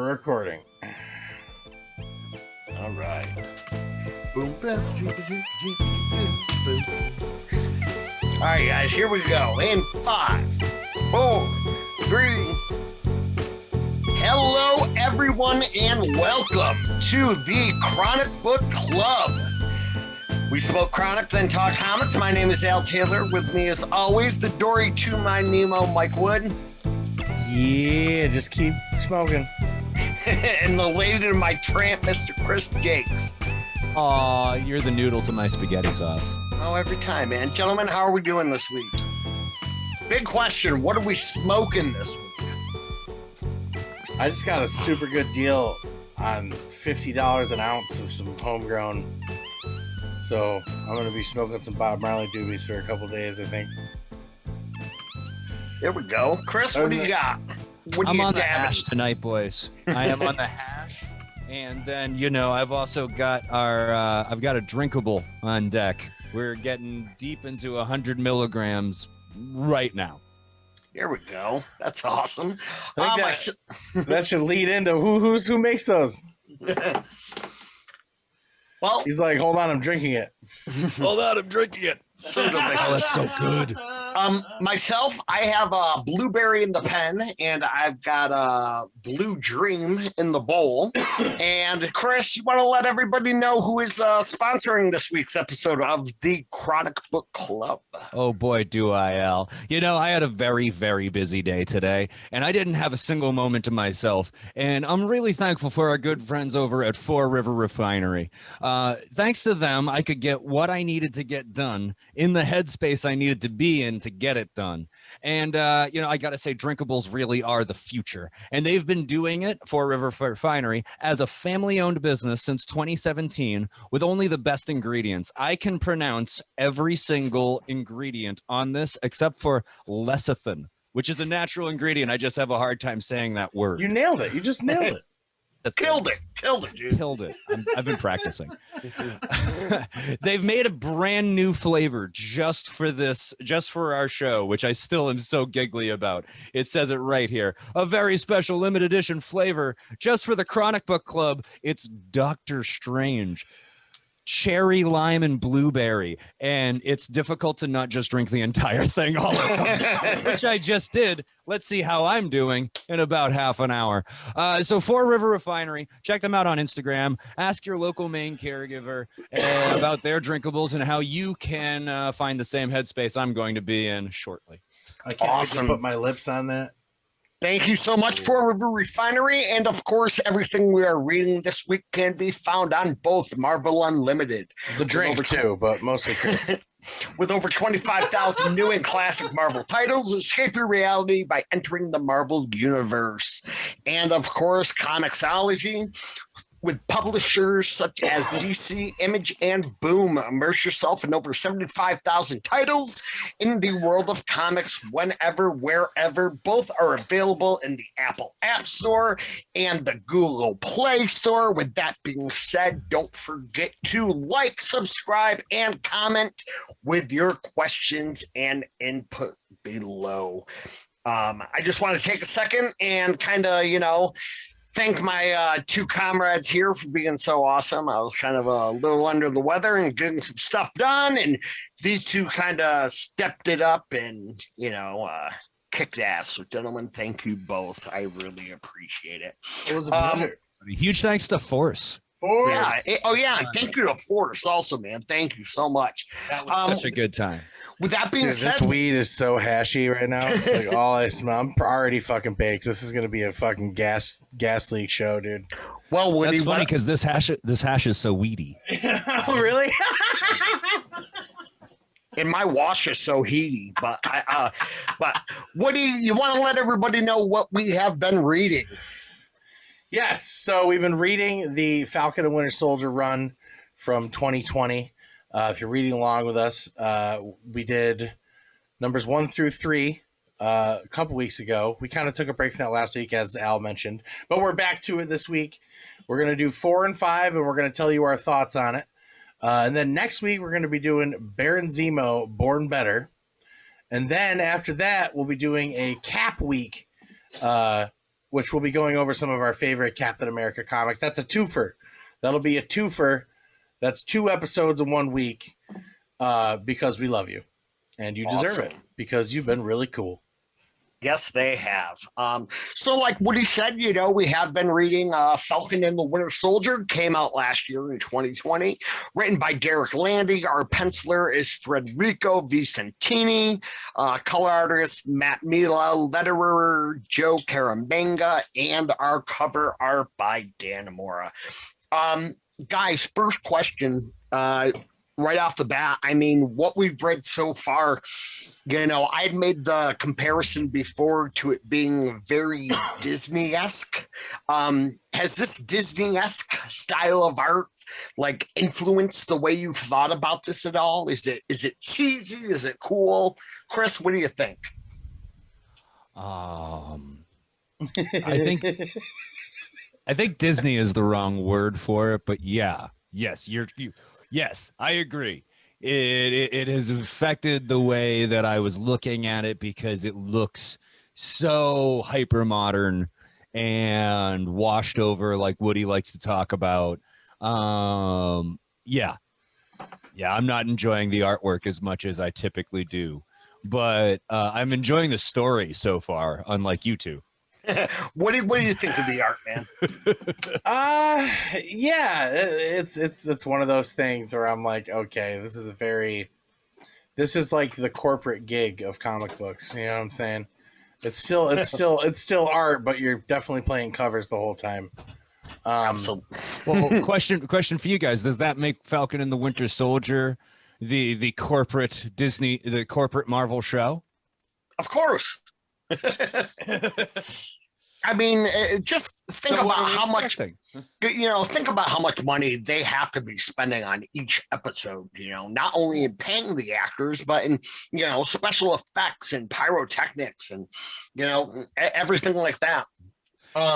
We're recording. All right. Boom, boom, zoom, zoom, zoom, boom, boom. All right, guys, here we go. In 5, 4, 3. Hello, everyone, and welcome to the Chronic Book Club. We smoke chronic, then talk comics. My name is Al Taylor. With me, as always, the Dory to my Nemo, Mike Wood. Yeah, just keep smoking. And the lady to my tramp, Mr. Chris Jakes. Aw, you're the noodle to my spaghetti sauce. Oh, every time, man. Gentlemen, how are we doing this week? Big question. What are we smoking this week? I just got a super good deal on $50 an ounce of some homegrown. So I'm going to be smoking some Bob Marley doobies for a couple days, I think. There we go. Chris, what do you got? What are I'm you on the dabbing? hash tonight, boys. I am on the hash. And then, I've also got I've got a drinkable on deck. We're getting deep into 100 milligrams right now. There we go. That's awesome. I think that should lead into who makes those. Well, He's like, hold on, I'm drinking it. Hold on, I'm drinking it. so delicious. Oh, that's so good. Myself, I have a blueberry in the pen, and I've got a blue dream in the bowl. And Chris, you want to let everybody know who is sponsoring this week's episode of the Chronic Book Club? Oh boy, do I, Al. I had a very, very busy day today, and I didn't have a single moment to myself. And I'm really thankful for our good friends over at Fore Refinery. Thanks to them, I could get what I needed to get done in the headspace I needed to be in to get it done. And, I got to say, drinkables really are the future. And they've been doing it for Refinery as a family-owned business since 2017 with only the best ingredients. I can pronounce every single ingredient on this except for lecithin, which is a natural ingredient. I just have a hard time saying that word. You nailed it. You just nailed it. Killed it, dude. Killed it. I've been practicing. They've made a brand new flavor just for our show, which I still am so giggly about. It says it right here. A very special limited edition flavor just for the Chronic Book Club. It's Dr. Strange. Cherry, lime, and blueberry. And it's difficult to not just drink the entire thing all at once, which I just did. Let's see how I'm doing in about half an hour. So Fore River Refinery, check them out on Instagram. Ask your local main caregiver about their drinkables and how you can find the same headspace I'm going to be in shortly. I can't Awesome. wait to put my lips on that. Thank you so much, Fore River Refinery. And of course, everything we are reading this week can be found on both Marvel Unlimited. The drink, too, but mostly Chris. With over 25,000 new and classic Marvel titles, escape your reality by entering the Marvel Universe. And of course, Comixology. With publishers such as DC, Image, and Boom. Immerse yourself in over 75,000 titles in the world of comics whenever, wherever. Both are available in the Apple App Store and the Google Play Store. With that being said, don't forget to like, subscribe, and comment with your questions and input below. I just want to take a second and kind of, thank my two comrades here for being so awesome. I was kind of a little under the weather and getting some stuff done, and these two kind of stepped it up and, kicked ass. So, gentlemen, thank you both. I really appreciate it. It was a pleasure. Huge thanks to Force. Force. Yeah. And thank you to Force also, man. Thank you so much. That was such a good time. With that being Dude, said, this weed is so hashy right now. It's like all I smell. I'm already fucking baked. This is gonna be a fucking gas leak show, dude. well, Woody, That's funny because this hash is so weedy. Oh, really? and my wash is so heaty, but but Woody, you want to let everybody know what we have been reading? Yes. So we've been reading the Falcon and Winter Soldier run from 2020. If you're reading along with us, we did numbers 1 through 3 a couple weeks ago. We kind of took a break from that last week, as Al mentioned, but we're back to it this week. We're going to do 4 and 5, and we're going to tell you our thoughts on it. And then next week, we're going to be doing Baron Zemo, Born Better. And then after that, we'll be doing a cap week which we'll be going over some of our favorite Captain America comics. That's a twofer. That'll be a twofer. That's 2 episodes in 1 week because we love you. And you deserve it because you've been really cool. Yes, they have. So like Woody said, we have been reading Falcon and the Winter Soldier, came out last year in 2020, written by Derek Landy. Our penciler is Federico Vicentini, color artist Matt Mila, letterer Joe Caramanga, and our cover art by Dan Amora. Guys, first question, right off the bat, I mean, what we've read so far, I'd made the comparison before to it being very Disney-esque. Has this Disney-esque style of art influenced the way you've thought about this at all? Is it cheesy? Is it cool? Chris, what do you think? I think Disney is the wrong word for it, but yes, I agree. It has affected the way that I was looking at it because it looks so hyper modern and washed over, like Woody likes to talk about. I'm not enjoying the artwork as much as I typically do, but I'm enjoying the story so far, unlike you two. What do you think of the art, man? It's one of those things where I'm like, okay, this is like the corporate gig of comic books. You know what I'm saying? It's still art, but you're definitely playing covers the whole time. Well, question for you guys: does that make Falcon and the Winter Soldier the corporate Disney, the corporate Marvel show? Of course. I mean, just think about how much, think about how much money they have to be spending on each episode, not only in paying the actors, but in, special effects and pyrotechnics and, everything like that.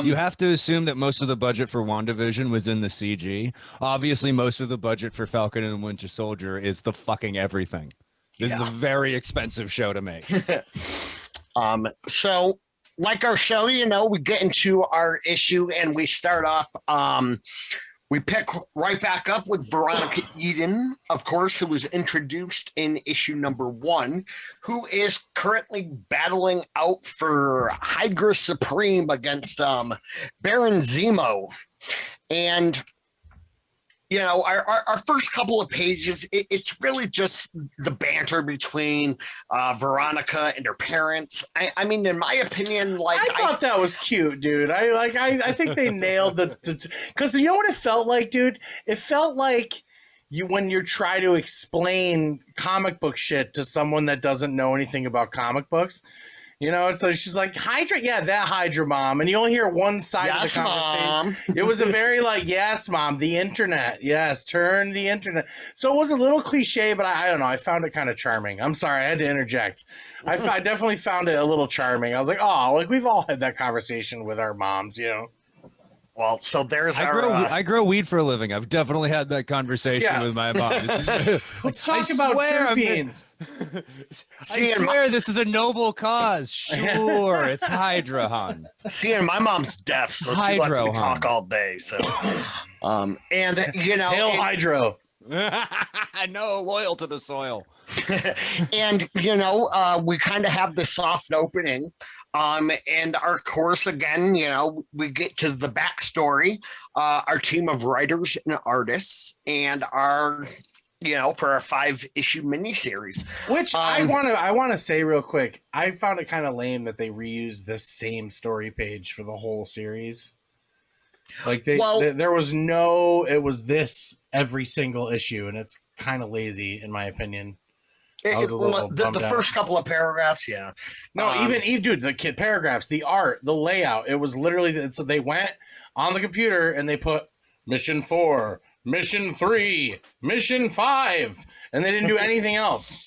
You have to assume that most of the budget for WandaVision was in the CG. Obviously, most of the budget for Falcon and the Winter Soldier is the fucking everything. This is a very expensive show to make. So like our show, we get into our issue and we start off, we pick right back up with Veronica Eden, of course, who was introduced in issue number 1, who is currently battling out for Hydra Supreme against Baron Zemo. And our first couple of pages, it's really just the banter between Veronica and her parents. I mean, in my opinion, I thought that was cute, dude. I think they nailed because you know what it felt like, dude? It felt like when you're trying to explain comic book shit to someone that doesn't know anything about comic books. So she's like, Hydra, that Hydra, Mom. And you only hear one side of the conversation. Mom. It was a very yes, Mom, the internet. Yes, turn the internet. So it was a little cliche, but I don't know. I found it kind of charming. I'm sorry, I had to interject. I definitely found it a little charming. I was like, we've all had that conversation with our moms, Well, so there's I grow weed for a living. I've definitely had that conversation with my mom. Let's talk about terpenes. I swear this is a noble cause. Sure, it's Hydra, hon. See, and my mom's deaf, so she lets me talk all day. So, Hail Hydro. No, loyal to the soil. And we kind of have the soft opening, and our course again, we get to the backstory, our team of writers and artists, and our for our 5-issue miniseries, which I want to say real quick, I found it kind of lame that they reused this same story page for the whole series. There was it was this every single issue, and it's kind of lazy in my opinion. The first couple of paragraphs, even dude, the paragraphs, the art, the layout, it was literally, so they went on the computer and they put mission 4, mission 3, mission 5, and they didn't do anything else.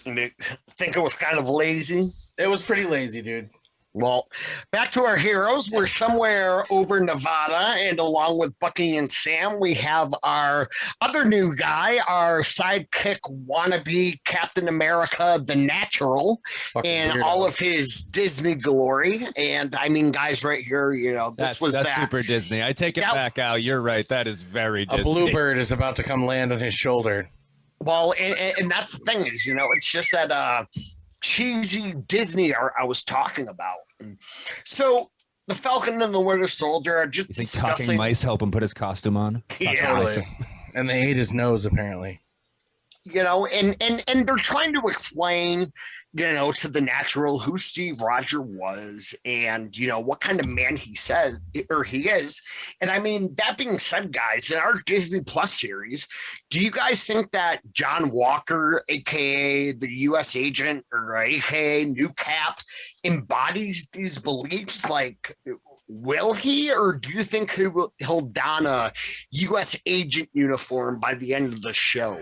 And they think it was kind of lazy. It was pretty lazy, dude. Well, back to our heroes. We're somewhere over Nevada, and along with Bucky and Sam, we have our other new guy, our sidekick wannabe Captain America, the Natural, Fucking and weirdo. all of his Disney glory. And I mean, guys, right here, this was that's that. super Disney. I take it That- back, Al. You're right. That is very A Disney. bluebird is about to come land on his shoulder. Well, and that's the thing is, it's just that cheesy Disney art I was talking about. And so the Falcon and the Winter Soldier are just You think discussing. talking mice help him put his costume on? Yeah. Totally. And they ate his nose, apparently. And they're trying to explain, to the Natural who Steve Rogers was and, what kind of man he is. And I mean, that being said, guys, in our Disney Plus series, do you guys think that John Walker, aka the U.S. agent or aka New Cap, embodies these beliefs? Like, will he, or do you think he'll don a U.S. agent uniform by the end of the show?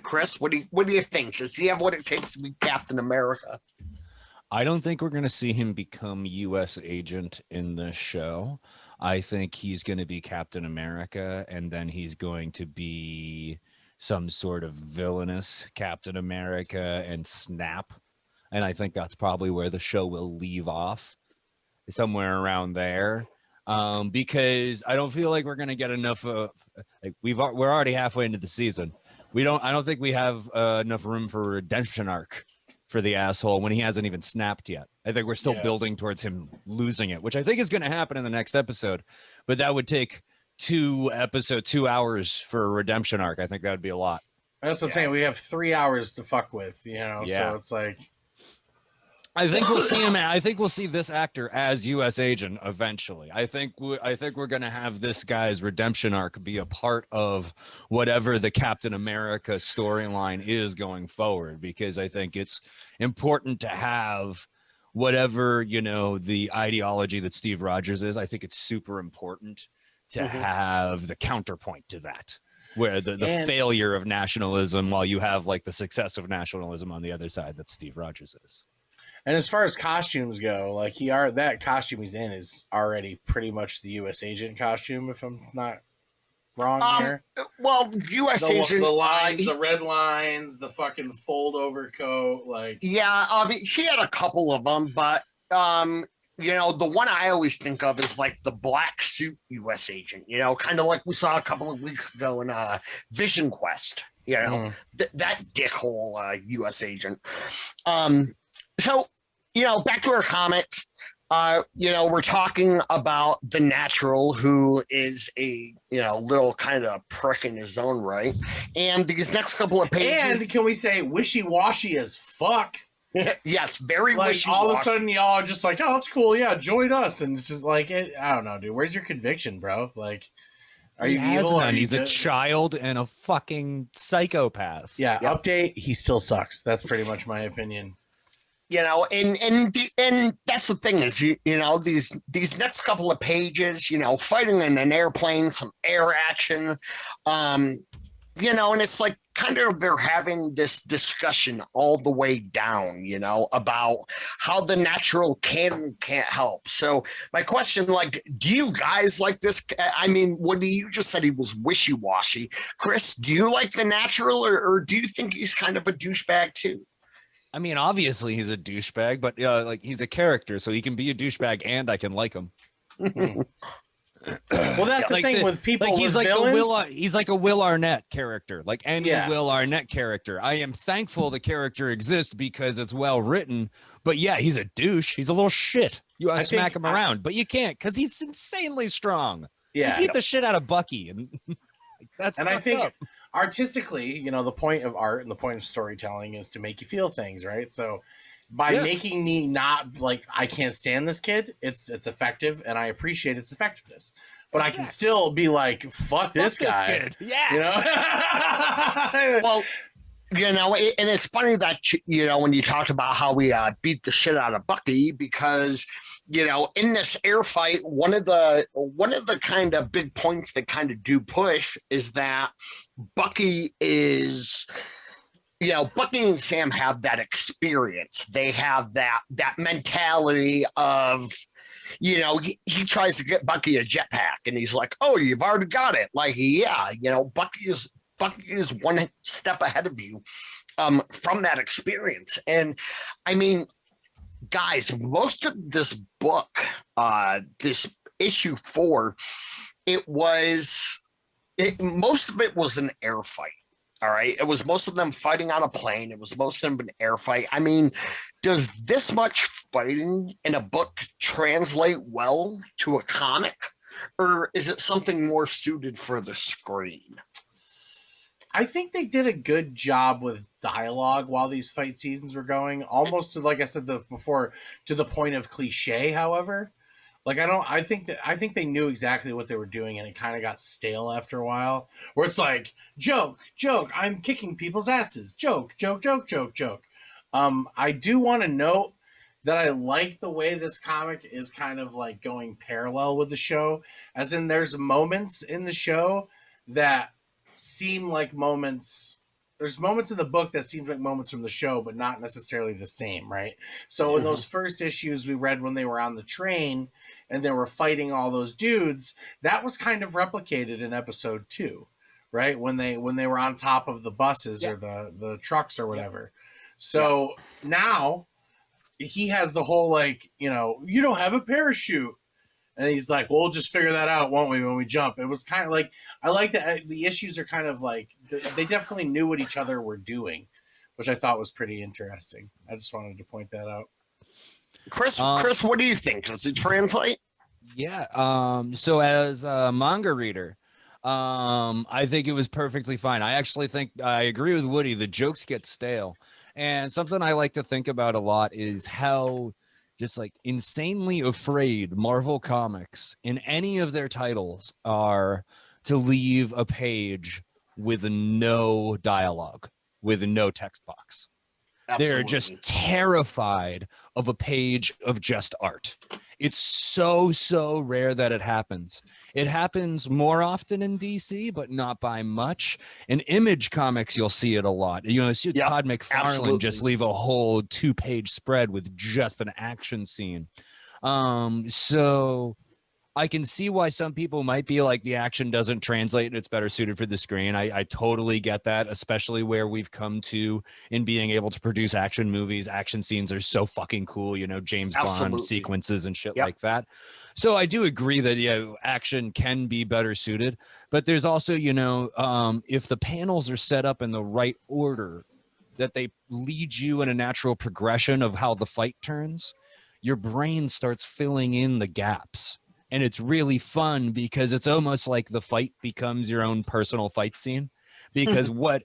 Chris, what do you think? Does he have what it takes to be Captain America? I don't think we're going to see him become U.S. agent in this show. I think he's going to be Captain America, and then he's going to be some sort of villainous Captain America and snap. And I think that's probably where the show will leave off, somewhere around there. Because I don't feel like we're going to get enough of, we're already halfway into the season. I don't think we have enough room for a redemption arc for the asshole when he hasn't even snapped yet. I think we're still building towards him losing it, which I think is going to happen in the next episode. But that would take 2 hours for a redemption arc. I think that would be a lot. That's what I'm saying. We have 3 hours to fuck with, so it's like. I think we'll see him. I think we'll see this actor as U.S. agent eventually. I think we're going to have this guy's redemption arc be a part of whatever the Captain America storyline is going forward, because I think it's important to have whatever, the ideology that Steve Rogers is. I think it's super important to have the counterpoint to that, where the failure of nationalism while you have like the success of nationalism on the other side that Steve Rogers is. And as far as costumes go, like that costume he's in is already pretty much the U.S. agent costume, if I'm not wrong here. Well, U.S. agent, the lines, the red lines, the fucking fold over coat, like. Yeah, he had a couple of them, but the one I always think of is like the black suit U.S. agent. Kind of like we saw a couple of weeks ago in Vision Quest. That dickhole U.S. agent. So, back to our comics, we're talking about the Natural, who is a, little kind of prick in his own right. And these next couple of pages. And can we say wishy-washy as fuck? Yes, very like wishy-washy. All of a sudden, y'all are just like, oh, it's cool. Yeah, join us. And it's just like, I don't know, dude. Where's your conviction, bro? Like, are you evil? He's a child and a fucking psychopath. Yeah, update. He still sucks. That's pretty much my opinion. And that's the thing is, these next couple of pages, fighting in an airplane, some air action, and it's like kind of they're having this discussion all the way down, about how the Natural can and can't help. So my question, like, do you guys like this? I mean, when you just said he was wishy-washy, Chris, do you like the Natural or do you think he's kind of a douchebag too? I mean, obviously he's a douchebag, but he's a character, so he can be a douchebag and I can like him. Well, that's the thing with people. Like he's with like villains. he's like a Will Arnett character, like any Will Arnett character. I am thankful the character exists because it's well written. But yeah, he's a douche. He's a little shit. You want to smack him around, but you can't because he's insanely strong. Yeah, he beat the shit out of Bucky, and that's. And I think artistically, the point of art and the point of storytelling is to make you feel things, right? So by making me not like I can't stand this kid, it's effective and I appreciate its effectiveness. But I can still be like, fuck this guy. Kid. Yeah. Well, and it's funny that when you talked about how we beat the shit out of Bucky because in this air fight, one of the kind of big points that kind of do push is that Bucky is Bucky and Sam have that experience. They have that mentality of, he tries to get Bucky a jetpack, and he's like, "Oh, you've already got it." Like, yeah, Bucky is one step ahead of you from that experience. And I mean, guys, most of this book, this issue 4, most of it was an air fight. All right. It was most of them fighting on a plane. It was most of them an air fight. I mean, does this much fighting in a book translate well to a comic, or is it something more suited for the screen? I think they did a good job with dialogue while these fight seasons were going, almost to, like I said before, to the point of cliche. However, like I think they knew exactly what they were doing, and it kind of got stale after a while. Where it's like joke, I'm kicking people's asses, joke. I do want to note that I like the way this comic is kind of like going parallel with the show, as in there's moments in the show that seem like moments. There's moments in the book that seem like moments from the show, but not necessarily the same, right? So in those first issues we read when they were on the train and they were fighting all those dudes, that was kind of replicated in episode 2, right? When they were on top of the buses or the trucks or whatever. So now he has the whole like, you don't have a parachute. And he's like, "We'll just figure that out, won't we, when we jump?" It was kind of like, I like that the issues are kind of like, they definitely knew what each other were doing, which I thought was pretty interesting. I just wanted to point that out. Chris, what do you think? Does it translate? Yeah. So as a manga reader, I think it was perfectly fine. I actually think I agree with Woody. The jokes get stale. And something I like to think about a lot is how just like insanely afraid Marvel Comics in any of their titles are to leave a page with no dialogue, with no text box. Absolutely. They're just terrified of a page of just art. It's so rare that it happens. It happens more often in DC, but not by much. In Image Comics, you'll see it a lot. See Todd McFarlane just leave a whole 2-page spread with just an action scene. So I can see why some people might be like, the action doesn't translate and it's better suited for the screen. I totally get that, especially where we've come to in being able to produce action movies. Action scenes are so fucking cool, James Bond sequences and shit like that. So I do agree that, action can be better suited, but there's also, if the panels are set up in the right order, that they lead you in a natural progression of how the fight turns, your brain starts filling in the gaps. And it's really fun because it's almost like the fight becomes your own personal fight scene. Because what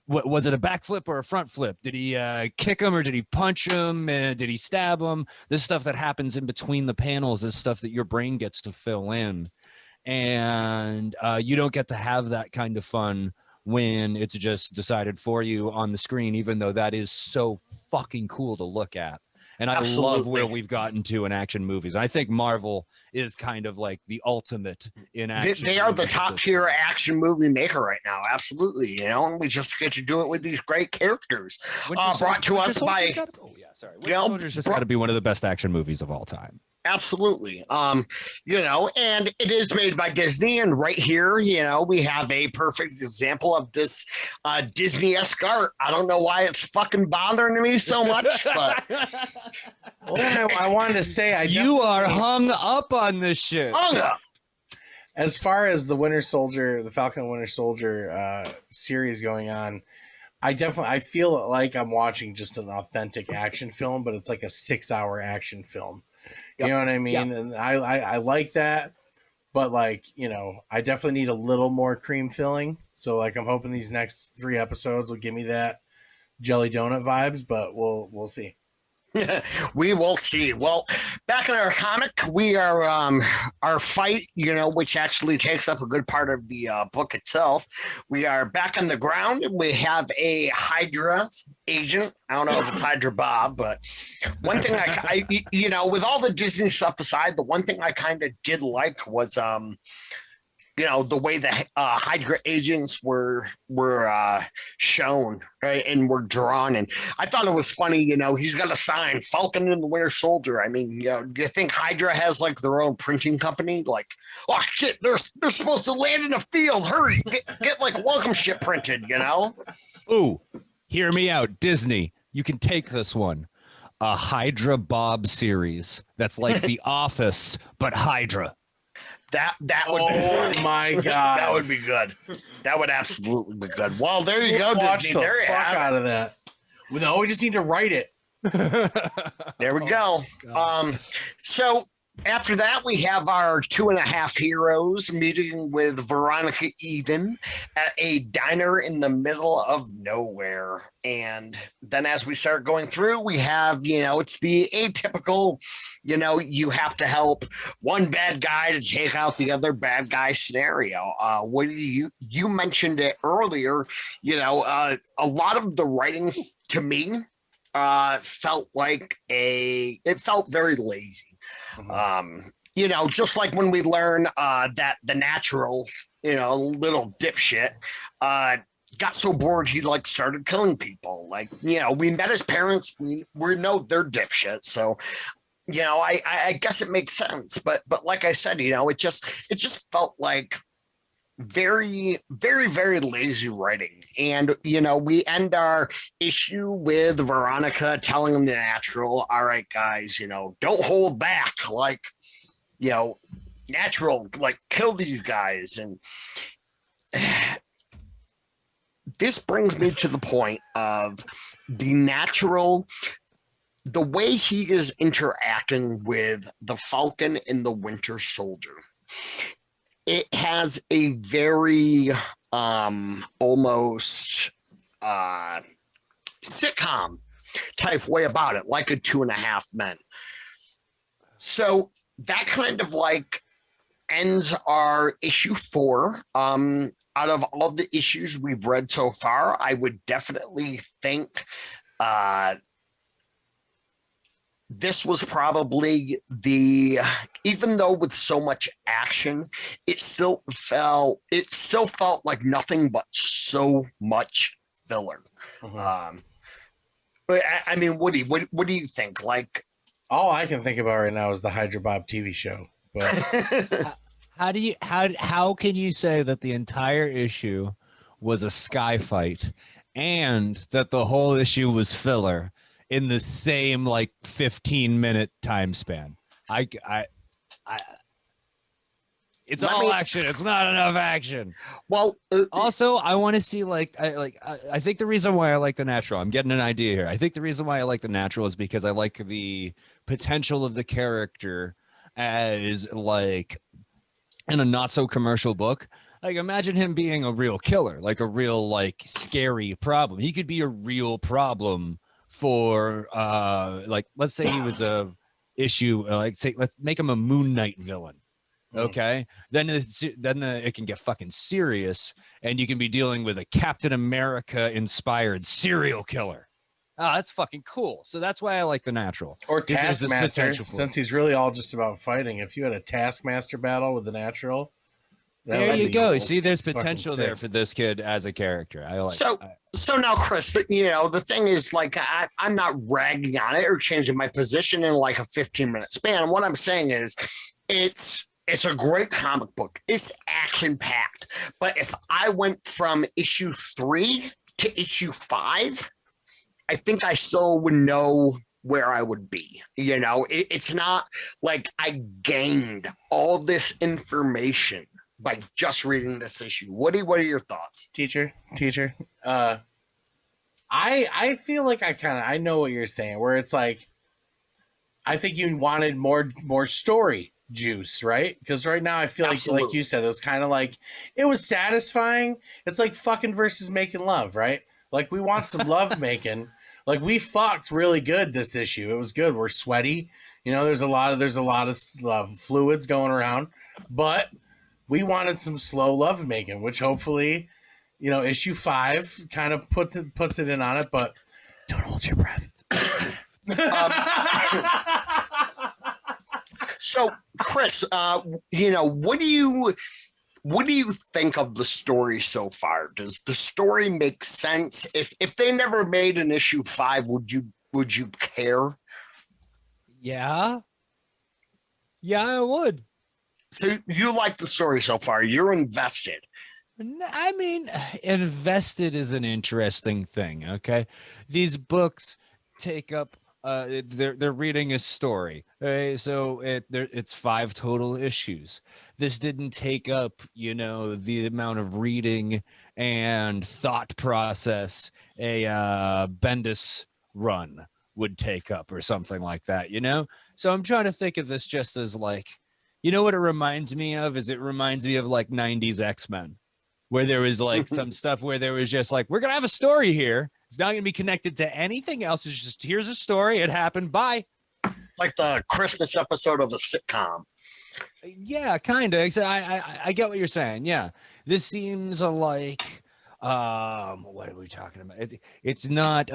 was it, a backflip or a front flip? Did he kick him or did he punch him? Did he stab him? This stuff that happens in between the panels is stuff that your brain gets to fill in. And you don't get to have that kind of fun when it's just decided for you on the screen, even though that is so fucking cool to look at. And I love where we've gotten to in action movies. I think Marvel is kind of like the ultimate in action. They are the top tier action movie maker right now. Absolutely. And we just get to do it with these great characters. Brought to us by... Winter Soldier's just got to be one of the best action movies of all time. Absolutely. And it is made by Disney. And right here, we have a perfect example of this Disney-esque art. I don't know why it's fucking bothering me so much, but I wanted to say, you are hung up on this shit. Hung up. As far as the Winter Soldier, the Falcon and Winter Soldier series going on, I feel like I'm watching just an authentic action film, but it's like a 6-hour action film. You know what I mean? Yep. And I like that, but I definitely need a little more cream filling. So I'm hoping these next 3 episodes will give me that jelly donut vibes, but we'll see. We will see. Well, back in our comic, we are our fight, which actually takes up a good part of the book itself. We are back on the ground. We have a Hydra agent. I don't know if it's Hydra Bob, but one thing I with all the Disney stuff aside, the one thing I kind of did like was the way the Hydra agents were shown, right, and were drawn, and I thought it was funny. He's got a sign, Falcon and the Winter Soldier. I mean, do you think Hydra has like their own printing company? Like, oh shit, they're supposed to land in a field. Hurry, get like welcome shit printed. Ooh, hear me out, Disney. You can take this one. A Hydra Bob series that's like The Office, but Hydra. That would be funny. Oh my god, that would be good. That would absolutely be good. Well, there you go, watch Disney. the There you fuck have it. out of that. No, we just need to write it. There we go. So after that, we have our 2.5 heroes meeting with Veronica Eden at a diner in the middle of nowhere. And then as we start going through, we have, it's the atypical, you have to help one bad guy to take out the other bad guy scenario. What you mentioned it earlier, a lot of the writing to me felt it felt very lazy. Just like when we learn that the Natural, little dipshit, got so bored he like started killing people. Like, we met his parents, we know they're dipshits, so I guess it makes sense. But like I said, it just felt like very, very, very lazy writing. And, we end our issue with Veronica telling them the Natural, all right, guys, don't hold back. Like, Natural, like, kill these guys. And this brings me to the point of the Natural, the way he is interacting with the Falcon and the Winter Soldier. It has a very almost sitcom type way about it, like a 2.5 Men. So that kind of like ends our issue 4. Out of all the issues we've read so far, I would definitely think this was probably even though with so much action, it still felt like nothing but so much filler. But I mean, Woody, what do you think? Like, all I can think about right now is the Hydra Bob TV show. But how can you say that the entire issue was a sky fight and that the whole issue was filler in the same like 15-minute time span? It's all action. It's not enough action. Well, also, I want to see I think the reason why I like the Natural, I'm getting an idea here. I think the reason why I like the Natural is because I like the potential of the character as like in a not so commercial book. Like, imagine him being a real killer, like a real like scary problem. He could be a real problem for like, let's say he was a issue, let's make him a Moon Knight villain. Okay, then it can get fucking serious, and you can be dealing with a Captain America inspired serial killer. Oh, that's fucking cool. So that's why I like the Natural. Or Taskmaster, since he's really all just about fighting. If you had a Taskmaster battle with the Natural, there you go. Cool. See, there's potential there for this kid as a character. I like. So now, Chris, the thing is, like, I'm not ragging on it or changing my position in like a 15-minute span. What I'm saying is, it's a great comic book. It's action-packed. But if I went from issue 3 to issue 5, I think I still would know where I would be. It's not like I gained all this information by just reading this issue. Woody, what are your thoughts? Teacher. I feel like I know what you're saying, where it's like, I think you wanted more story juice, right? Because right now I feel like you said, it was kind of like, it was satisfying. It's like fucking versus making love, right? Like, we want some love making. Like, we fucked really good this issue. It was good. We're sweaty. There's a lot of fluids going around, but we wanted some slow love making, which hopefully, issue 5 kind of puts it in on it. But don't hold your breath. So, Chris, what do you what do you think of the story so far? Does the story make sense? If they never made an issue 5, would you care? Yeah. Yeah, I would. So you like the story so far? You're invested. I mean, invested is an interesting thing. Okay, these books take up. They're reading a story. Okay? So it's 5 total issues. This didn't take up, the amount of reading and thought process a Bendis run would take up, or something like that. So I'm trying to think of this just as like, what it reminds me of is it reminds me of like 90s X-Men, where there was like some stuff where there was just like, we're going to have a story here. It's not going to be connected to anything else. It's just, here's a story. It happened. Bye. It's like the Christmas episode of a sitcom. Yeah, kind of. I get what you're saying. Yeah. This seems like, what are we talking about? It's not,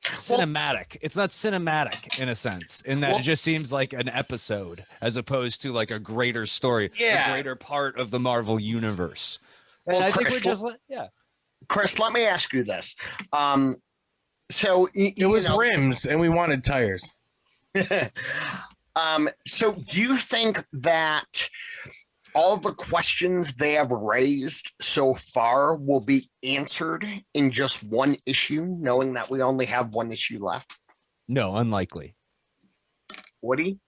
cinematic. It's not cinematic in a sense, in that it just seems like an episode as opposed to like a greater story, a greater part of the Marvel universe. And I think we're just Chris, let me ask you this. So it was rims and we wanted tires. So do you think that all the questions they have raised so far will be answered in just one issue, knowing that we only have one issue left? No, unlikely. Woody?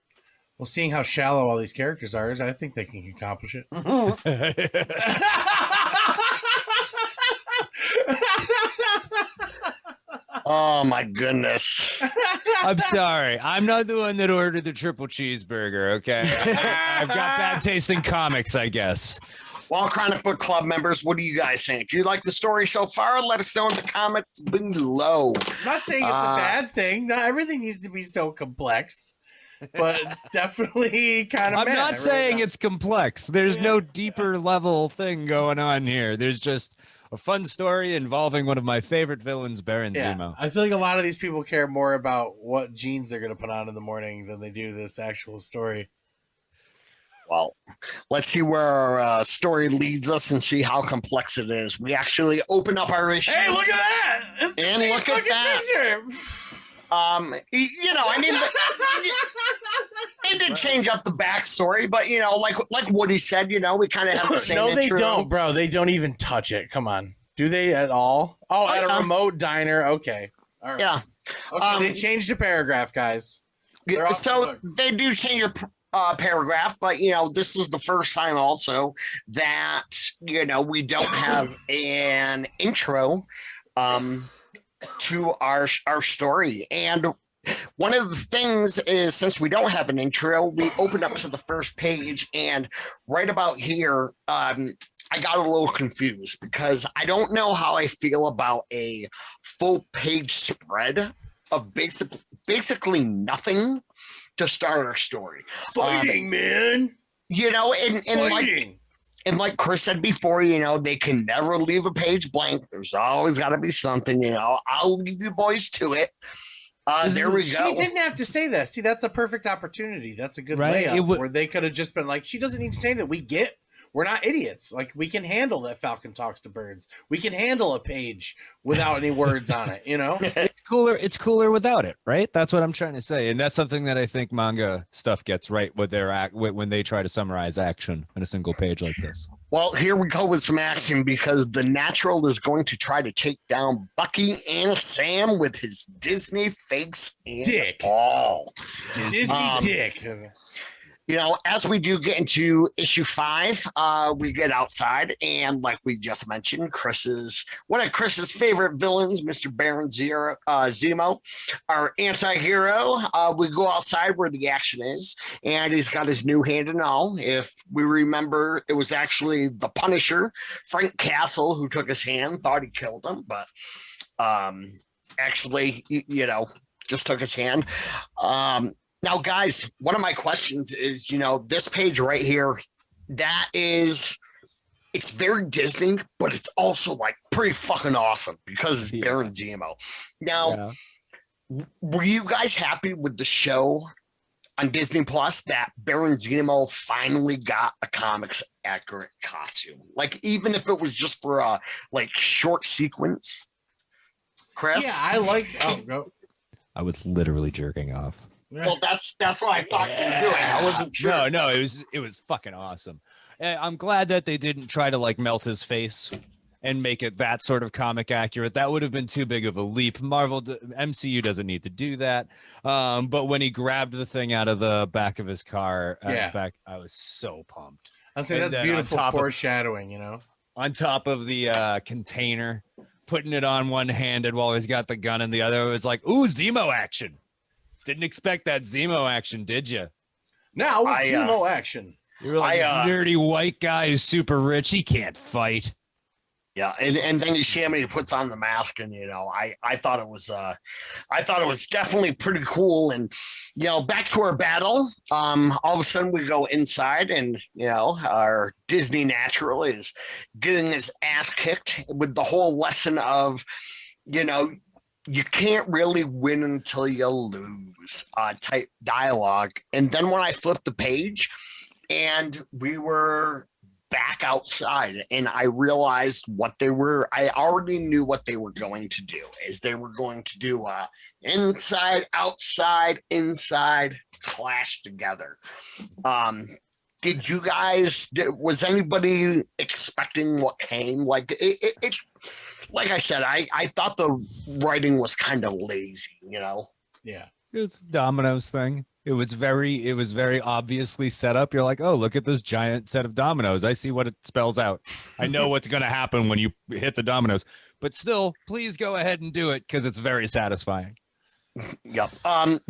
Well, seeing how shallow all these characters are, I think they can accomplish it. Oh my goodness. I'm sorry. I'm not the one that ordered the triple cheeseburger, okay? I've got bad taste in comics, I guess. Well, Chronic Book Club members, what do you guys think? Do you like the story so far? Let us know in the comments below. I'm not saying it's a bad thing. Not everything needs to be so complex, but it's definitely kind of I'm not saying it's complex. There's no deeper level thing going on here. There's just a fun story involving one of my favorite villains, Baron Zemo. I feel like a lot of these people care more about what jeans they're going to put on in the morning than they do this actual story. Well, let's see where our story leads us and see how complex it is. We actually open up our issue. Hey, look at that! And look at that. Picture. I mean, they did change up the backstory, but like Woody said, we kind of have the same. No, intro. they don't, bro. They don't even touch it. Come on, do they at all? Oh, at a remote diner. Okay, all right. Yeah. Okay, they changed a paragraph, guys. So they do change your paragraph, but this is the first time also that we don't have an intro. To our story. And one of the things is, since we don't have an intro, we open up to the first page, and right about here, I got a little confused because I don't know how I feel about a full page spread of basically nothing to start our story. Fighting, man. And Fighting. And like Chris said before, they can never leave a page blank. There's always got to be something, I'll leave you boys to it. There we go. She didn't have to say that. See, that's a perfect opportunity. That's a good layup where they could have just been like, she doesn't need to say that. We're not idiots. Like, we can handle that Falcon talks to birds. We can handle a page without any words on it, It's cooler without it, right? That's what I'm trying to say. And that's something that I think manga stuff gets right when they try to summarize action on a single page like this. Well, here we go with some action, because the Natural is going to try to take down Bucky and Sam with his Disney face and dick. All. Disney dick. As we do get into issue 5, we get outside, and like we just mentioned, one of Chris's favorite villains, Mr. Baron Zemo, our anti-hero. We go outside where the action is, and he's got his new hand and all. If we remember, it was actually the Punisher, Frank Castle, who took his hand, thought he killed him, but actually, just took his hand. Now, guys, one of my questions is, this page right here, it's very Disney, but it's also like pretty fucking awesome because it's Baron Zemo. Now, were you guys happy with the show on Disney Plus that Baron Zemo finally got a comics accurate costume. Like, even if it was just for a like short sequence. Chris? Yeah, I like. Oh, go. I was literally jerking off. Well, that's what I thought you were doing. I wasn't sure. No, it was fucking awesome. I'm glad that they didn't try to like melt his face and make it that sort of comic accurate. That would have been too big of a leap. MCU doesn't need to do that. But when he grabbed the thing out of the back of his car, I was so pumped. I'd say that's beautiful foreshadowing, you know. On top of the container, putting it on one-handed while he's got the gun in the other, it was like, ooh, Zemo action. Didn't expect that Zemo action, did you? Now, Zemo action. You're like a nerdy white guy who's super rich. He can't fight. Yeah, and then you see him and he puts on the mask, and I thought it was definitely pretty cool. And back to our battle. All of a sudden we go inside, and our Disney natural is getting his ass kicked with the whole lesson of you can't really win until you lose type dialogue. And then when I flipped the page and we were back outside and I realized I already knew what they were going to do is they were going to do inside, outside, inside clash together. Did you guys, was anybody expecting what came? Like it like I said, I thought the writing was kind of lazy, Yeah. It was dominoes thing. It was very obviously set up. You're like, oh, look at this giant set of dominoes. I see what it spells out. I know what's going to happen when you hit the dominoes. But still, please go ahead and do it because it's very satisfying. Yep.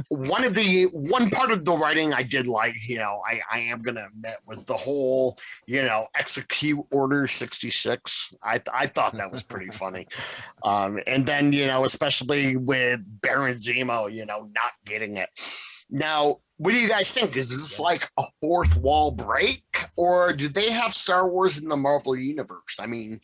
One part of the writing I did like, I am gonna admit was the whole, execute order 66. I thought that was pretty funny. And then, especially with Baron Zemo, not getting it. Now, what do you guys think? Is this like a fourth wall break, or do they have Star Wars in the Marvel universe? I mean,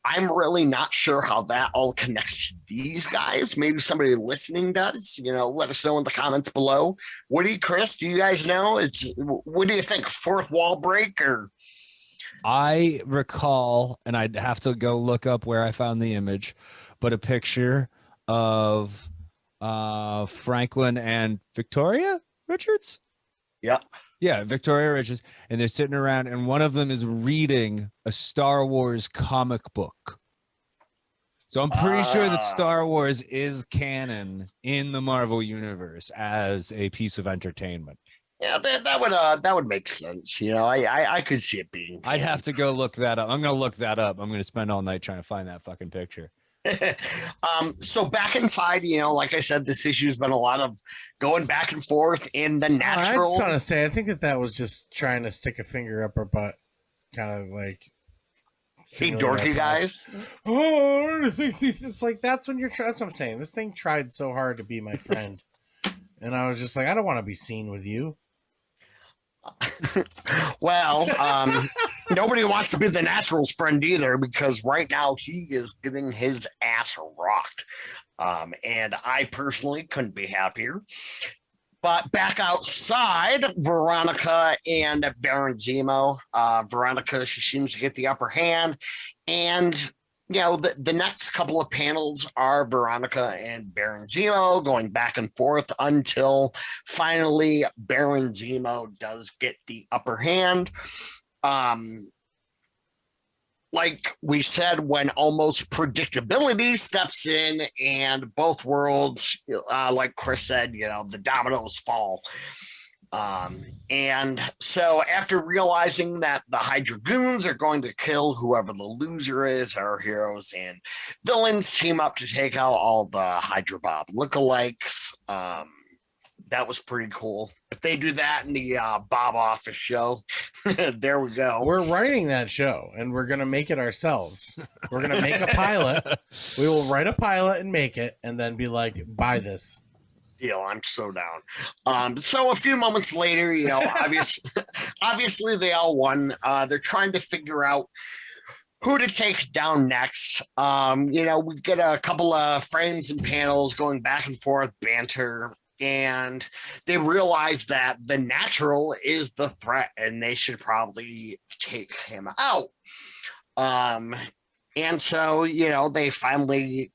I'm really not sure how that all connects to these guys. Maybe somebody listening does. Let us know in the comments below. Woody, Chris, do you guys know? What do you think? Fourth wall break or? I recall, and I'd have to go look up where I found the image, but a picture of Franklin and Victoria Richards. Yeah. Yeah, Victoria Richards, and they're sitting around, and one of them is reading a Star Wars comic book. So I'm pretty sure that Star Wars is canon in the Marvel universe as a piece of entertainment. Yeah, that would make sense. I could see it being canon. I'd have to go look that up. I'm going to look that up. I'm going to spend all night trying to find that fucking picture. So back inside, like I said, this issue's been a lot of going back and forth in the natural. I just want to say, I think that was just trying to stick a finger up our butt, kind of like. Hey, dorky guys. Oh, it's like that's when you're. That's what I'm saying. This thing tried so hard to be my friend, and I was just like, I don't want to be seen with you. Well, nobody wants to be the Natural's friend either, because right now he is getting his ass rocked. And I personally couldn't be happier. But back outside, Veronica and Baron Zemo. Veronica, she seems to get the upper hand. And the next couple of panels are Veronica and Baron Zemo going back and forth until finally Baron Zemo does get the upper hand. Like we said, when almost predictability steps in and both worlds, like Chris said, the dominoes fall. And so after realizing that the Hydra goons are going to kill whoever the loser is, our heroes and villains team up to take out all the Hydra Bob lookalikes. That was pretty cool. If they do that in the Bob Office show, there we go. We're writing that show, and we're going to make it ourselves. We're going to make a pilot. We will write a pilot and make it, and then be like, buy this. Deal. I'm so down. So a few moments later, obviously they all won. They're trying to figure out who to take down next. We get a couple of frames and panels going back and forth, banter. and they realize that the natural is the threat and they should probably take him out. And so, they finally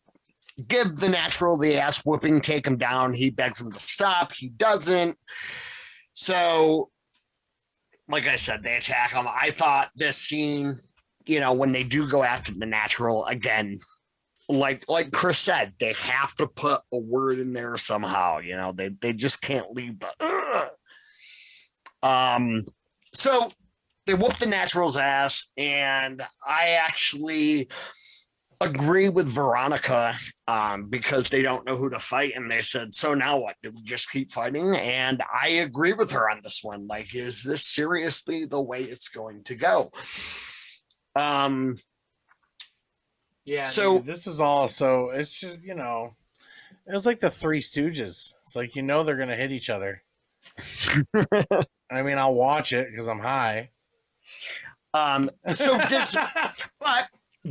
give the natural the ass whooping, take him down. He begs him to stop. He doesn't. So, like I said, they attack him. I thought this scene, when they do go after the natural, again, like Chris said, they have to put a word in there somehow. They just can't leave the. So they whoop the natural's ass, and I actually agree with Veronica because they don't know who to fight, and they said, so now what, do we just keep fighting? And I agree with her on this one. Like, is this seriously the way it's going to go? Yeah, so dude, this is all so it's just it was like the Three Stooges. It's like they're gonna hit each other. I mean, I'll watch it because I'm high. So this but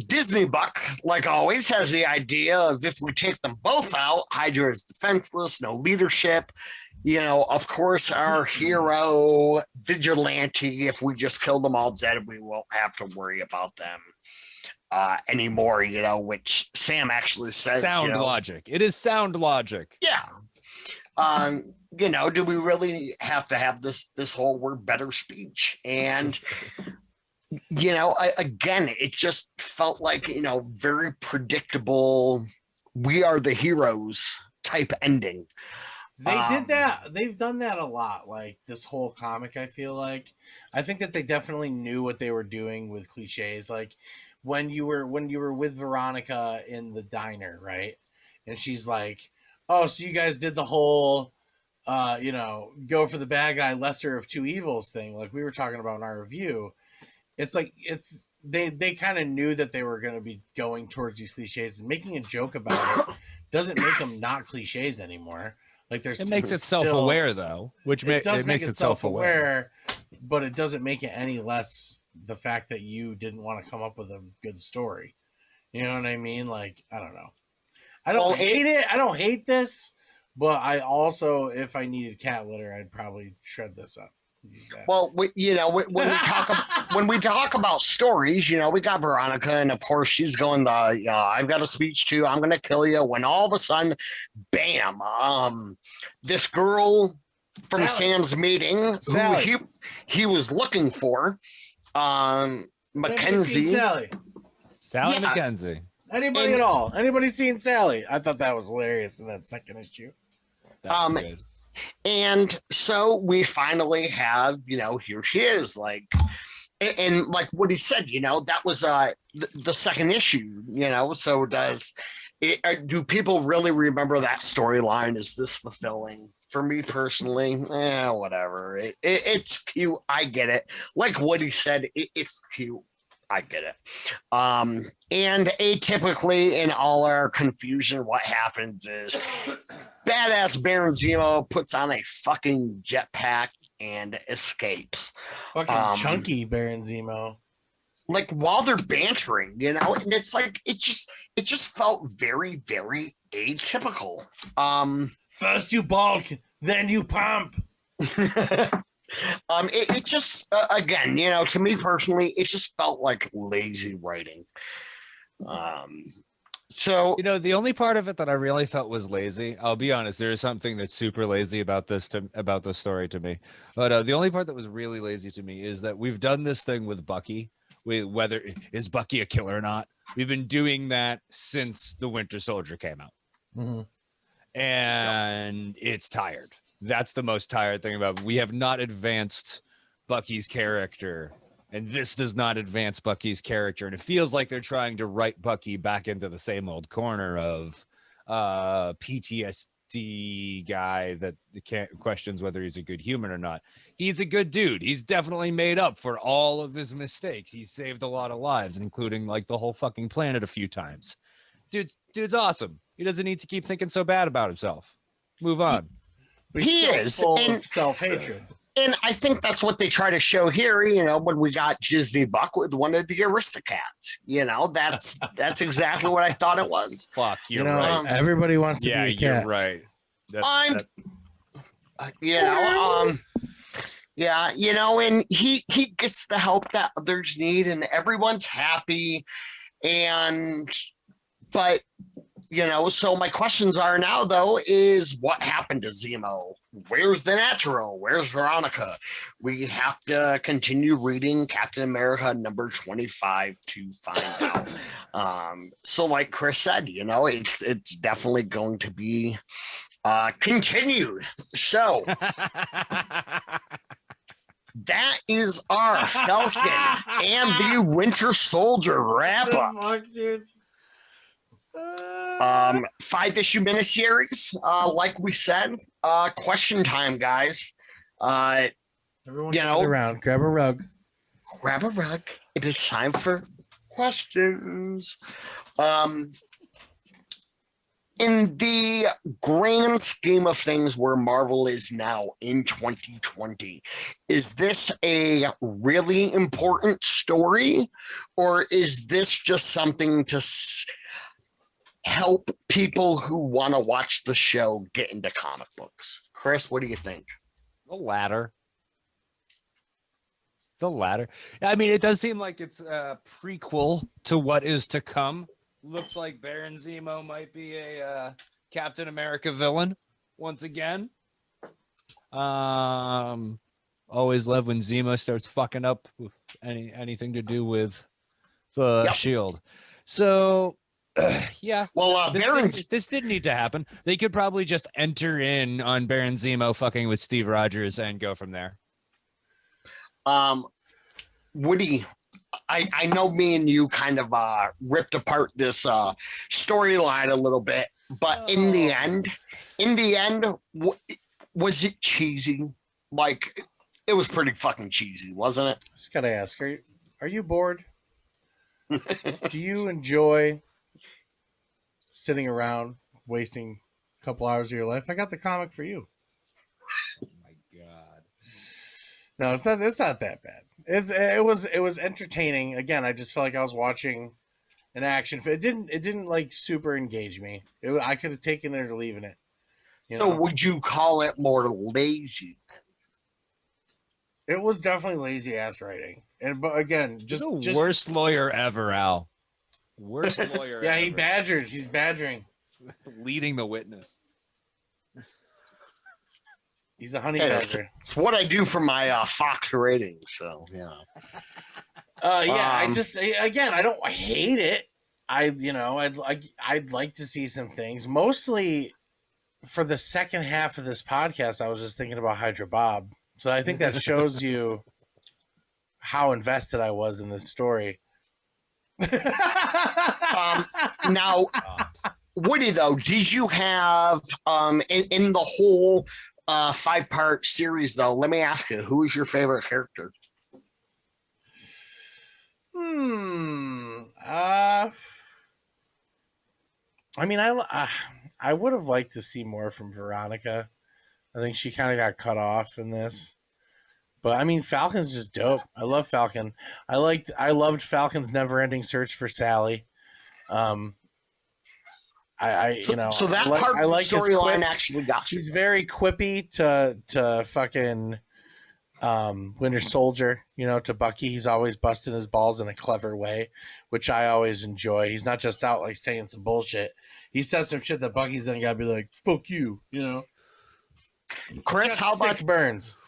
Disney Buck, like always, has the idea of if we take them both out, Hydra is defenseless, no leadership. Of course, our hero vigilante, if we just kill them all dead, we won't have to worry about them anymore, which Sam actually says. Sound logic. It is sound logic. Yeah. Do we really have to have this whole we're better speech? And again, it just felt like, very predictable, we are the heroes type ending. They did that. They've done that a lot. Like this whole comic, I feel like. I think that they definitely knew what they were doing with cliches. Like when you were with Veronica in the diner, right? And she's like, "Oh, so you guys did the whole, go for the bad guy, lesser of two evils thing." Like we were talking about in our review. It's like they kind of knew that they were going to be going towards these cliches, and making a joke about it doesn't make them not cliches anymore. Like it makes it self-aware though, which it makes it self-aware, but it doesn't make it any less the fact that you didn't want to come up with a good story. You know what I mean? Like, I don't know. I don't hate it. I don't hate this, but I also, if I needed cat litter, I'd probably shred this up. Well, when we talk about stories, we got Veronica, and of course she's going I've got a speech too. I'm going to kill you. When all of a sudden, bam! This girl from Sally. Sam's meeting, Sally. who he was looking for, Mackenzie. Sally. Sally Yeah. Mackenzie. Anybody at all? Anybody seen Sally? I thought that was hilarious in that second issue. That was good. And so we finally have, here she is, like, and like what he said, that was the second issue, so do people really remember that storyline? Is this fulfilling? For me personally, whatever. It's cute. I get it. Like Woody said, it's cute. I get it. And atypically, in all our confusion, what happens is badass Baron Zemo puts on a fucking jetpack and escapes. Fucking chunky Baron Zemo. Like while they're bantering, and it's like it just felt very, very atypical. First you bulk, then you pump. It just again, to me personally, it just felt like lazy writing. So the only part of it that I really felt was lazy. I'll be honest, there is something that's super lazy about this story to me. But the only part that was really lazy to me is that we've done this thing with Bucky. Whether is Bucky a killer or not, we've been doing that since the Winter Soldier came out, and it's tired. That's the most tired thing about it. We have not advanced Bucky's character, and this does not advance Bucky's character. And it feels like they're trying to write Bucky back into the same old corner of PTSD guy that questions whether he's a good human or not. He's a good dude. He's definitely made up for all of his mistakes. He's saved a lot of lives, including like the whole fucking planet a few times. Dude's awesome. He doesn't need to keep thinking so bad about himself. Move on. But he is full of self-hatred. And I think that's what they try to show here, when we got Disney Buck with one of the Aristocats. That's exactly what I thought it was. Fuck, you're right. Everybody wants to be a cat. You're right. Yeah, and he gets the help that others need, and everyone's happy. But so my questions are now though is what happened to Zemo? Where's the Natural? Where's Veronica? We have to continue reading Captain America number 25 to find out. So like Chris said, it's definitely going to be continued. So that is our Falcon and the Winter Soldier wrap up. Fuck, dude. 5-issue miniseries. Like we said, question time, guys. Everyone gather around, grab a rug. Grab a rug. It is time for questions. In the grand scheme of things where Marvel is now in 2020, is this a really important story, or is this just something to help people who want to watch the show get into comic books? Chris, what do you think? The latter. I mean, it does seem like it's a prequel to what is to come. Looks like Baron Zemo might be a Captain America villain once again. Always love when Zemo starts fucking up with anything to do with the Shield. So, yeah. Well, this didn't need to happen. They could probably just enter in on Baron Zemo fucking with Steve Rogers and go from there. Woody, I know me and you kind of ripped apart this storyline a little bit, but in the end, was it cheesy? Like, it was pretty fucking cheesy, wasn't it? Just gotta ask, are you bored? Do you enjoy sitting around wasting a couple hours of your life? I got the comic for you. Oh my god. No, it's not that bad. It was entertaining. Again, I just felt like I was watching an action film. It didn't like super engage me. I could have taken it or leaving it. So would you call it more lazy? It was definitely lazy ass writing. But again, just worst lawyer ever, Al. Worst lawyer. Yeah, ever. He's badgering. Leading the witness. He's a honey badger. It's what I do for my Fox rating. So yeah. I don't hate it. I'd like to see some things. Mostly for the second half of this podcast, I was just thinking about Hydra Bob. So I think that shows you how invested I was in this story. Now, Woody, though, did you have in the whole 5-part series, though? Let me ask you, who is your favorite character? I mean, I would have liked to see more from Veronica. I think she kind of got cut off in this. But I mean, Falcon's just dope. I love Falcon. I loved Falcon's never-ending search for Sally. So that part of the storyline actually got you. He's very quippy to fucking Winter Soldier, to Bucky. He's always busting his balls in a clever way, which I always enjoy. He's not just out like saying some bullshit. He says some shit that Bucky's then gotta be like, "Fuck you," Chris, how about Burns?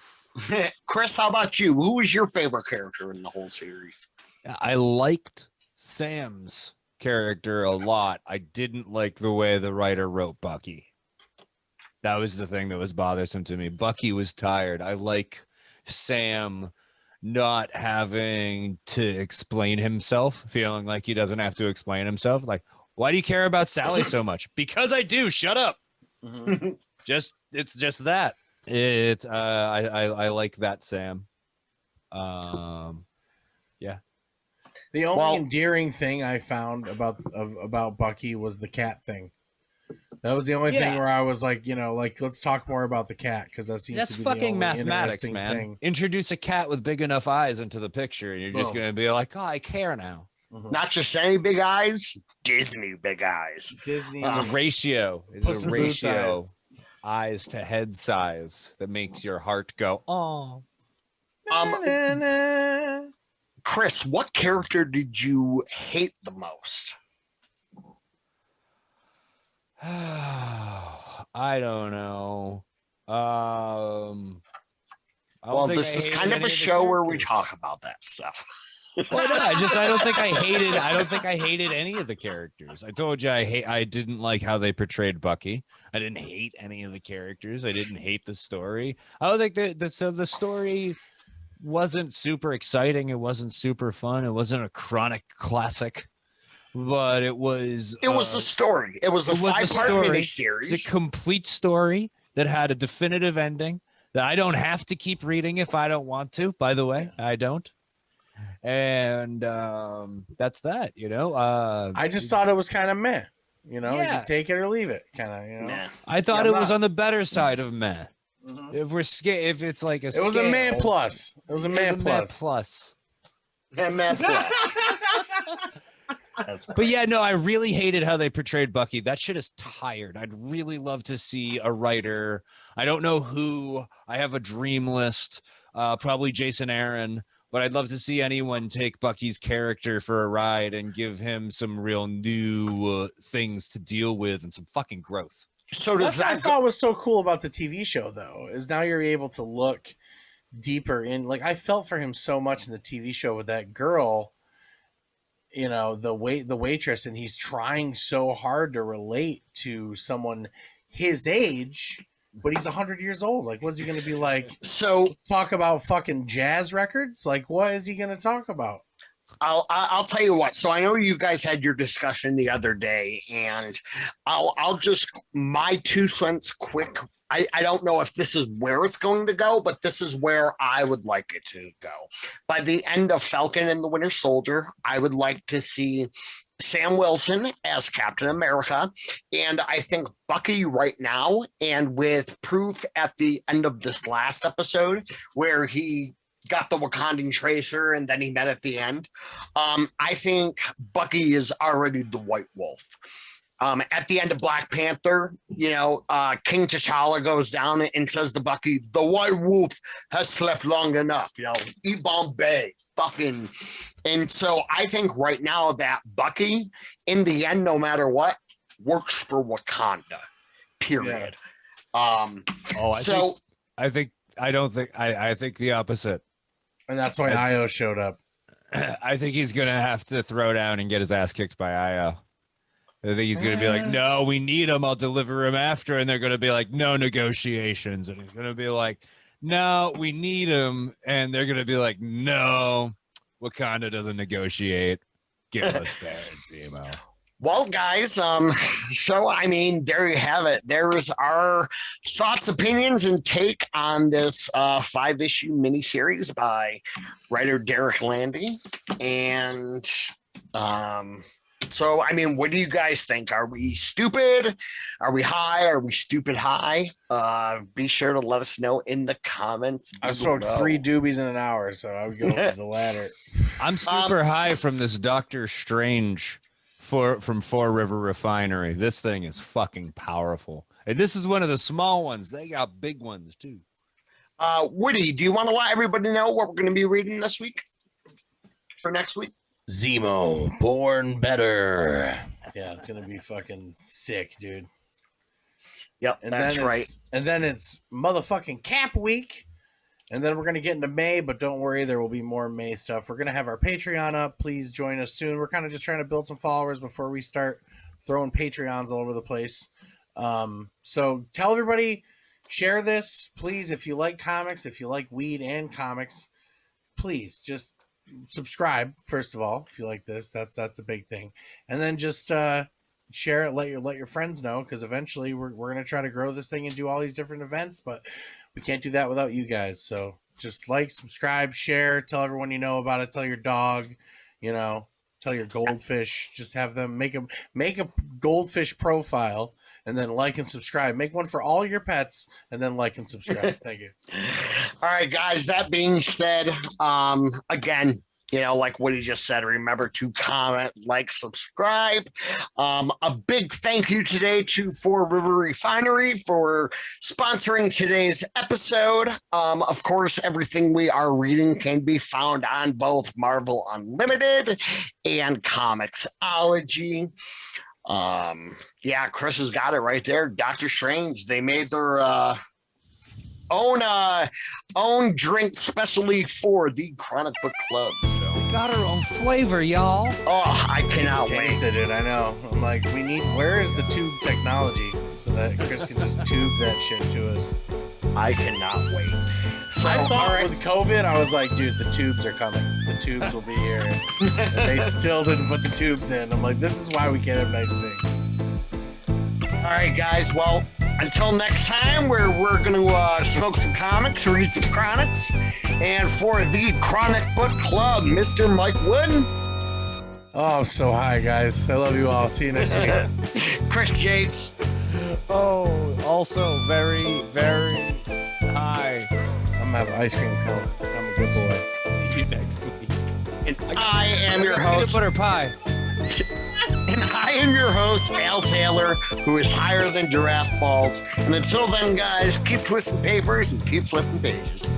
Chris, how about you? Who was your favorite character in the whole series? I liked Sam's character a lot. I didn't like the way the writer wrote Bucky. That was the thing that was bothersome to me. Bucky was tired. I like Sam not having to explain himself, feeling like he doesn't have to explain himself. Like, why do you care about Sally so much? Because I do. Shut up. Mm-hmm. It's just that. It's I like that Sam. Yeah. The only endearing thing I found about Bucky was the cat thing. That was the only thing where I was like, let's talk more about the cat, because that seems to be fucking the only mathematics, man. thing. Introduce a cat with big enough eyes into the picture, and you're just gonna be like, oh, I care now. Mm-hmm. Not just any big eyes, Disney big eyes. Disney the ratio. It's a ratio. eyes to head size that makes your heart go, oh. Chris, what character did you hate the most? I don't know. Well, this is kind of a show where we talk about that stuff. Well, no, I don't think I hated any of the characters. I told you I didn't like how they portrayed Bucky. I didn't hate any of the characters. I didn't hate the story. I don't think the story wasn't super exciting. It wasn't super fun. It wasn't a chronic classic, but it was a story. It was a 5-part miniseries. It's a complete story that had a definitive ending that I don't have to keep reading if I don't want to. By the way, I don't. And that's that, I just thought it was kind of meh, you take it or leave it, kind of, Nah. I thought it was on the better side of meh. Mm-hmm. If it's like a was a man plus. It was a man plus. Man plus. But yeah, no, I really hated how they portrayed Bucky. That shit is tired. I'd really love to see a writer. I don't know who. I have a dream list. Probably Jason Aaron. But I'd love to see anyone take Bucky's character for a ride and give him some real new things to deal with and some fucking growth. So does I thought was so cool about the TV show, though, is now you're able to look deeper in. Like, I felt for him so much in the TV show with that girl, the waitress, and he's trying so hard to relate to someone his age. But he's 100 years old. Like, what's he going to be like? So talk about fucking jazz records? Like, what is he going to talk about? I'll tell you what. So I know you guys had your discussion the other day, and I'll just my 2 cents quick. I don't know if this is where it's going to go, but this is where I would like it to go. By the end of Falcon and the Winter Soldier, I would like to see Sam Wilson as Captain America, and I think Bucky right now, and with proof at the end of this last episode where he got the Wakandan tracer and then he met at the end, I think Bucky is already the White Wolf. At the end of Black Panther, King T'Challa goes down and says to Bucky, the White Wolf has slept long enough, eat Bombay, fucking. And so I think right now that Bucky, in the end, no matter what, works for Wakanda, period. Yeah. I think the opposite. And that's why Io showed up. I think he's going to have to throw down and get his ass kicked by Io. I think he's going to be like, no, we need him. I'll deliver him after. And they're going to be like, no negotiations. And he's going to be like, no, we need him. And they're going to be like, no, Wakanda doesn't negotiate. Give us Zemo. Well, guys, so, I mean, there you have it. There's our thoughts, opinions, and take on this 5-issue miniseries by writer Derek Landy. And so, I mean, what do you guys think? Are we stupid? Are we high? Are we stupid high? Be sure to let us know in the comments. I smoked 3 doobies in an hour, so I would go with the latter. I'm super high from this Doctor Strange from Fore River Refinery. This thing is fucking powerful. And this is one of the small ones. They got big ones, too. Woody, do you want to let everybody know what we're going to be reading this week for next week? Zemo, Born Better. Yeah, it's going to be fucking sick, dude. Yep, and that's right. And then it's motherfucking Cap Week. And then we're going to get into May, but don't worry, there will be more May stuff. We're going to have our Patreon up. Please join us soon. We're kind of just trying to build some followers before we start throwing Patreons all over the place. So tell everybody, share this, please. If you like comics, if you like weed and comics, please just subscribe, first of all. If you like this, that's a big thing. And then just share it, let your friends know, because eventually we're going to try to grow this thing and do all these different events, but we can't do that without you guys. So just like, subscribe, share, tell everyone you know about it. Tell your dog, tell your goldfish. Just have them make a goldfish profile and then like and subscribe. Make one for all your pets and then like and subscribe. Thank you. All right, guys. That being said, again, like what he just said, remember to comment, like, subscribe. A big thank you today to Fore Refinery for sponsoring today's episode. Of course, everything we are reading can be found on both Marvel Unlimited and Comixology. Chris has got it right there. Doctor Strange, they made their own drink specially for the Chronic Book Club. So We got our own flavor, y'all. oh, I cannot wait. Tasted it, I know. I'm like, where is the tube technology so that Chris can just tube that shit to us? I cannot wait. So I thought all right. with COVID, I was like, dude, the tubes are coming. The tubes will be here. And they still didn't put the tubes in. I'm like, this is why we can't have nice things. All right, guys. Well, until next time, we're going to smoke some comics, read some chronics. And for the Chronic Book Club, Mr. Mike Wood. Oh, I'm so high, guys. I love you all. See you next week. Chris Yates. Oh, also very, very high. I'm going to have ice cream cone. I'm a good boy. See you next week. And I am your Peanut host. butter pie. And I am your host, Al Taylor, who is higher than giraffe balls. And until then, guys, keep twisting papers and keep flipping pages.